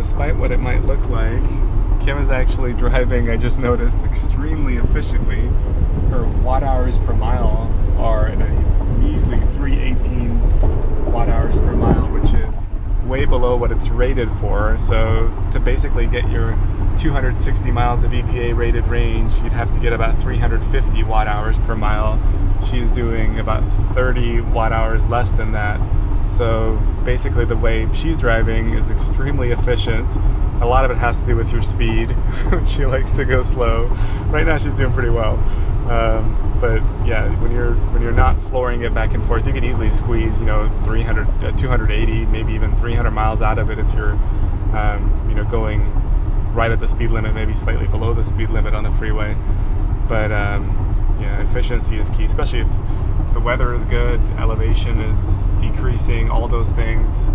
despite what it might look like, Kim is actually driving, I just noticed, extremely efficiently. Her watt hours per mile are at a measly 318 watt hours per mile, which is way below what it's rated for. So to basically get your 260 miles of EPA rated range, you'd have to get about 350 watt hours per mile. She's doing about 30 watt hours less than that. So basically the way she's driving is extremely efficient. A lot of it has to do with your speed. She likes to go slow. Right now she's doing pretty well. But yeah, when you're not flooring it back and forth, you can easily squeeze, 300, 280, maybe even 300 miles out of it if you're, going right at the speed limit, maybe slightly below the speed limit on the freeway. But yeah, efficiency is key, especially if the weather is good, elevation is decreasing, all those things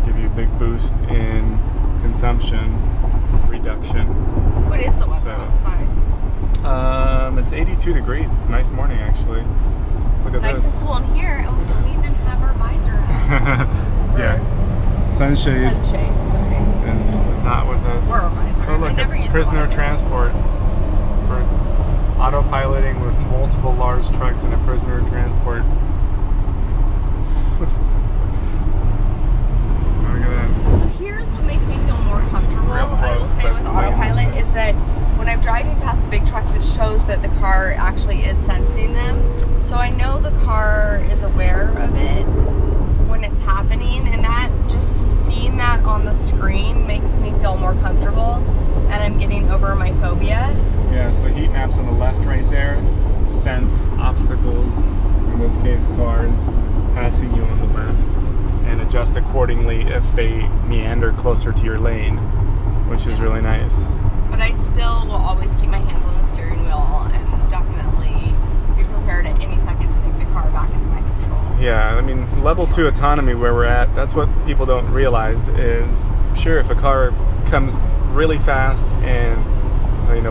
give you a big boost in consumption reduction. What is the weather outside? It's 82 degrees. It's a nice morning, actually. Look at nice this. Nice and cool in here, and we don't even have our visor on. Yeah. Sunshade. Sorry. Is not with us. Or a visor. Oh, look, I never use prisoner transport. We're autopiloting with multiple large trucks in a prisoner transport. Look at that. So here's what makes me feel more comfortable, I will say, with autopilot, is that when I'm driving past the big trucks, it shows that the car actually is sensing them. So I know the car is aware of it when it's happening, and that, just seeing that on the screen makes me feel more comfortable, and I'm getting over my phobia. Yeah, so the heat maps on the left right there sense obstacles, in this case cars, passing you on the left, and adjust accordingly if they meander closer to your lane, which is really nice. But I still will always keep my hands on the steering wheel and definitely be prepared at any second to take the car back into my control. Yeah, I mean, level 2 autonomy where we're at, that's what people don't realize is, sure, if a car comes really fast and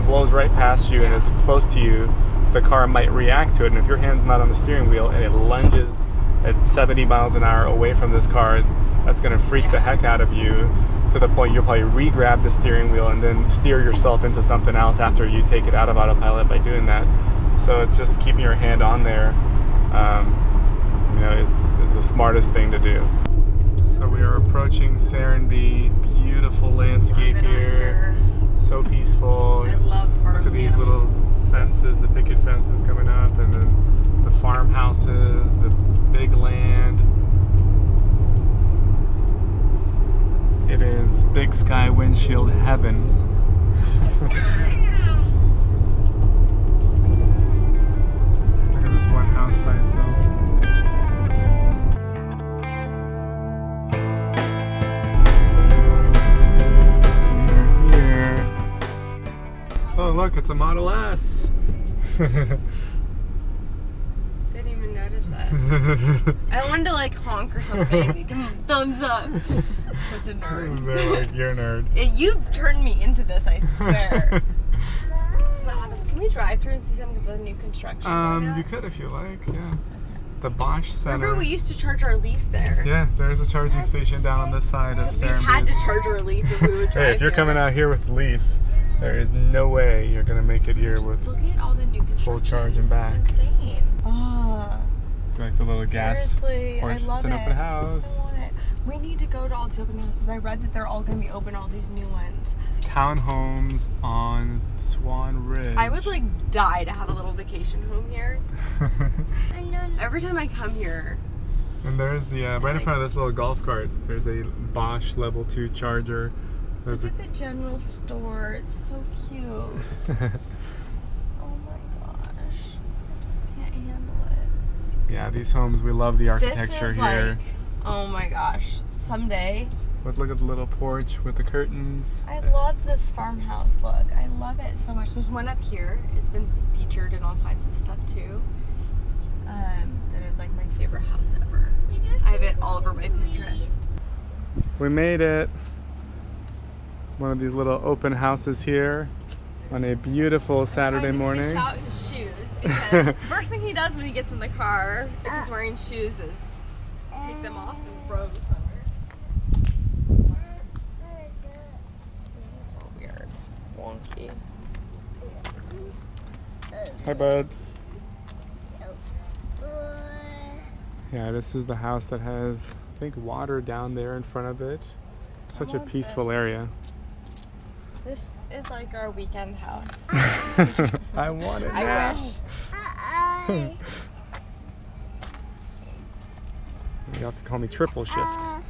blows right past you and it's close to you, the car might react to it. And if your hand's not on the steering wheel and it lunges at 70 miles an hour away from this car, that's going to freak the heck out of you, to the point you'll probably re-grab the steering wheel and then steer yourself into something else after you take it out of autopilot by doing that. So it's just keeping your hand on there, is the smartest thing to do. So we are approaching Serenbe. Beautiful landscape here. So peaceful. I love farmland. Look at these little fences, the picket fences coming up, and then the farmhouses, the big land. It is big sky windshield heaven. Look at this one house by itself. We're here. Oh, look, it's a Model S. Didn't even notice us. I wanted to honk or something. Give him a thumbs up. Such a nerd. They're like, you're a nerd. You turned me into this, I swear. Can we drive through and see some of the new construction? You could if you like, yeah. The Bosch Center. Remember we used to charge our Leaf there? Yeah, there's a charging station down on this side of Serenbe. We had to charge our Leaf if we would drive. Hey, if you're coming out here with Leaf, there is no way you're gonna make it here with Look at all the new construction. full charge and back. It's insane. Oh, like the little gas seriously, horse. I love It's an open house. I want it. We need to go to all these open houses. I read that they're all going to be open, all these new ones. Townhomes on Swan Ridge. I would die to have a little vacation home here. Every time I come here. And there's the, right in front of this little golf cart, there's a Bosch level 2 charger. There's Look at the general store. It's so cute. Oh my gosh. I just can't handle it. Yeah, these homes, we love the architecture this is here. Oh my gosh. Someday. But look at the little porch with the curtains. I love this farmhouse look. I love it so much. There's one up here. It's been featured in all kinds of stuff too. That is my favorite house ever. I have it all over my Pinterest. We made it. One of these little open houses here on a beautiful Saturday morning. Fish out his shoes because the first thing he does when he gets in the car, if he's wearing shoes, is take them off and throw them somewhere. Hi, bud. Yeah, this is the house that has, I think, water down there in front of it. Such a peaceful area. This is like our weekend house. I want it now. I wish. You have to call me triple shifts. I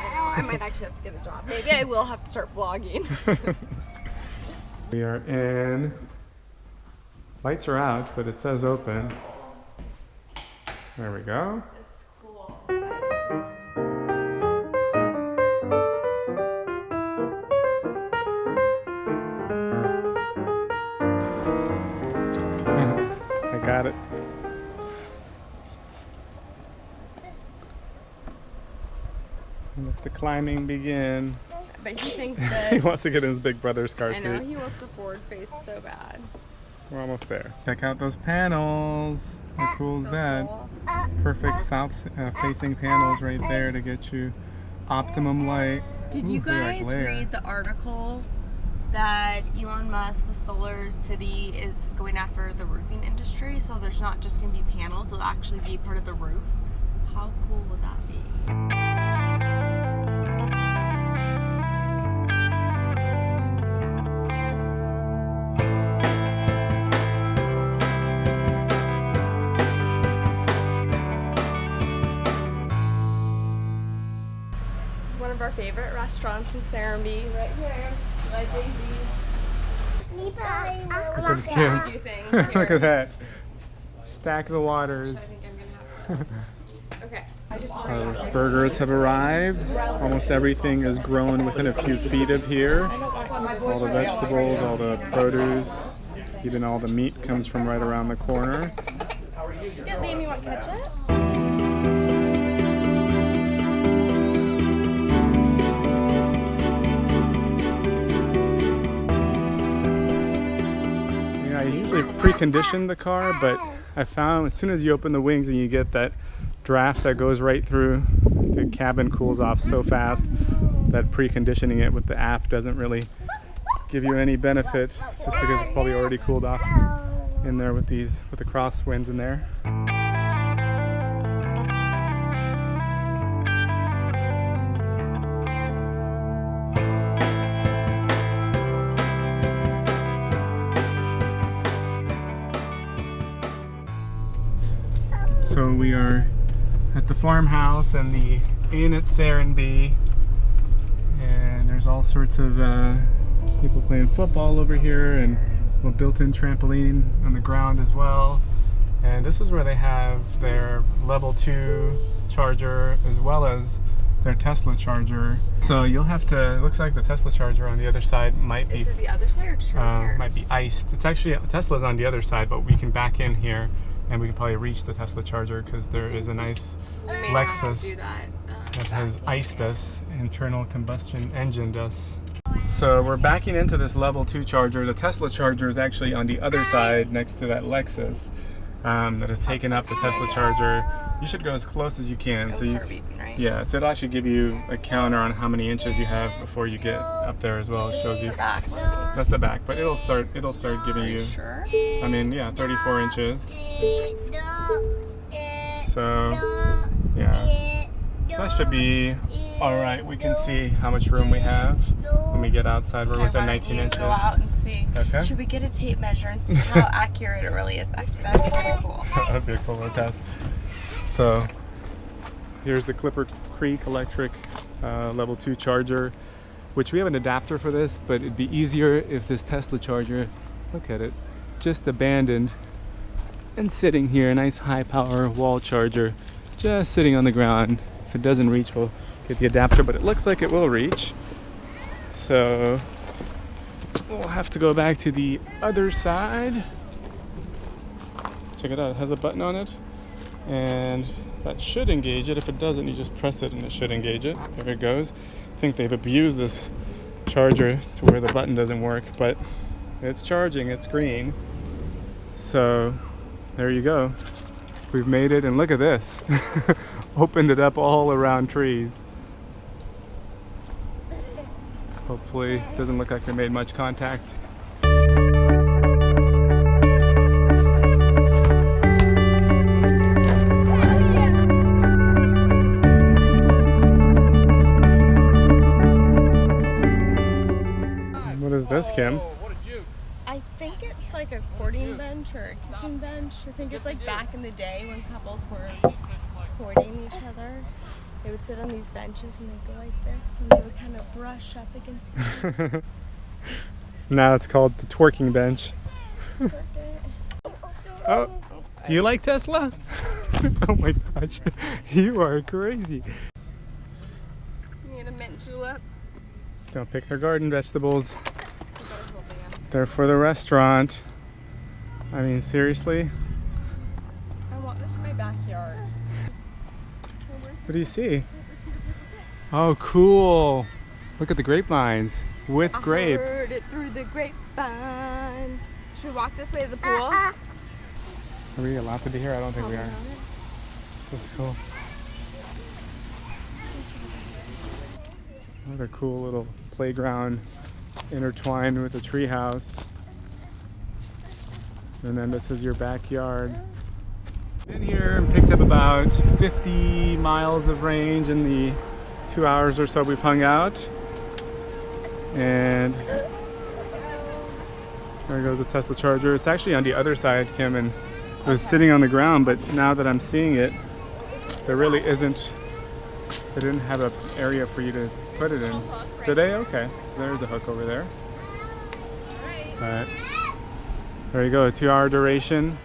know, I might actually have to get a job. Maybe I will have to start vlogging. We are in. Lights are out, but it says open. There we go. It's cool. I got it. Let the climbing begin. But he thinks that... He wants to get in his big brother's car seat. I know, he wants to forward face so bad. We're almost there. Check out those panels. How cool is So that? cool. Perfect south facing panels right there to get you optimum light. Did you guys read the article that Elon Musk with Solar City is going after the roofing industry? So there's not just going to be panels, they'll actually be part of the roof. How cool would that be? One of our favorite restaurants in Serenbe, right here. Right, Daisy? Look at this We kid. do things Look here. at that. Stack the waters. I think I'm gonna have to. Okay. I just want Our burgers have arrived. Almost everything is grown within a few feet of here. All the vegetables, all the produce, even all the meat comes from right around the corner. Yeah, Liam, you want ketchup? I usually precondition the car, but I found as soon as you open the wings and you get that draft that goes right through, the cabin cools off so fast that preconditioning it with the app doesn't really give you any benefit, just because it's probably already cooled off in there with the crosswinds in there. So we are at the farmhouse and the inn at Serenbe, and there's all sorts of people playing football over here, and a built-in trampoline on the ground as well. And this is where they have their level 2 charger as well as their Tesla charger. So you'll have to, it looks like the Tesla charger on the other side might be Is it the other side or just right here? might be iced. It's actually, Tesla's on the other side, but we can back in here and we can probably reach the Tesla charger because there is a nice We may have to Lexus do that, that has back in iced here. us, internal combustion engined us. So we're backing into this level 2 charger. The Tesla charger is actually on the other side next to that Lexus that has taken up the Tesla charger. You should go as close as you can. It'll So you, start beeping, right? yeah, so it'll actually give you a counter on how many inches you have before you get up there as well. It shows you. The back. That's the back, but it'll start giving Are you. you sure? I mean, yeah, 34 inches. So, yeah. So that should be all right. We can see how much room we have when we get outside. We're Okay, within why 19 don't you inches. go out and see? Okay. Should we get a tape measure and see how accurate it really is? Actually, that'd be kind of cool. That'd be a cool little test. So, here's the Clipper Creek electric level 2 charger, which we have an adapter for this, but it'd be easier if this Tesla charger, look at it, just abandoned and sitting here, a nice high power wall charger, just sitting on the ground. If it doesn't reach, we'll get the adapter, but it looks like it will reach. So we'll have to go back to the other side. Check it out, it has a button on it, and that should engage it. If it doesn't, you just press it and it should engage it. There it goes. I think they've abused this charger to where the button doesn't work, but it's charging, it's green. So there you go. We've made it, and look at this. Opened it up all around trees. Hopefully it doesn't look like they made much contact. this, Kim? I think it's like a courting bench or a kissing bench. I think it's like back in the day when couples were courting each other. They would sit on these benches and they'd go like this and they would kind of brush up against each other. Now it's called the twerking bench. Oh, do you like Tesla? Oh my gosh, you are crazy. You need a mint julep? Don't pick their garden vegetables. They're for the restaurant. I mean, seriously? I want this in my backyard. What do you see? Oh, cool. Look at the grapevines with grapes. I heard it through the grapevine. Should we walk this way to the pool? Are we allowed to be here? I don't think we are. That's cool. What a cool little playground intertwined with a treehouse. And then this is your backyard. Been here and picked up about 50 miles of range in the 2 hours or so we've hung out. And there goes the Tesla charger. It's actually on the other side, Kim, and it was sitting on the ground, but now that I'm seeing it, there really isn't, they didn't have an area for you to put it in. Did they? Okay, so there's a hook over there. But there you go, a 2 hour duration.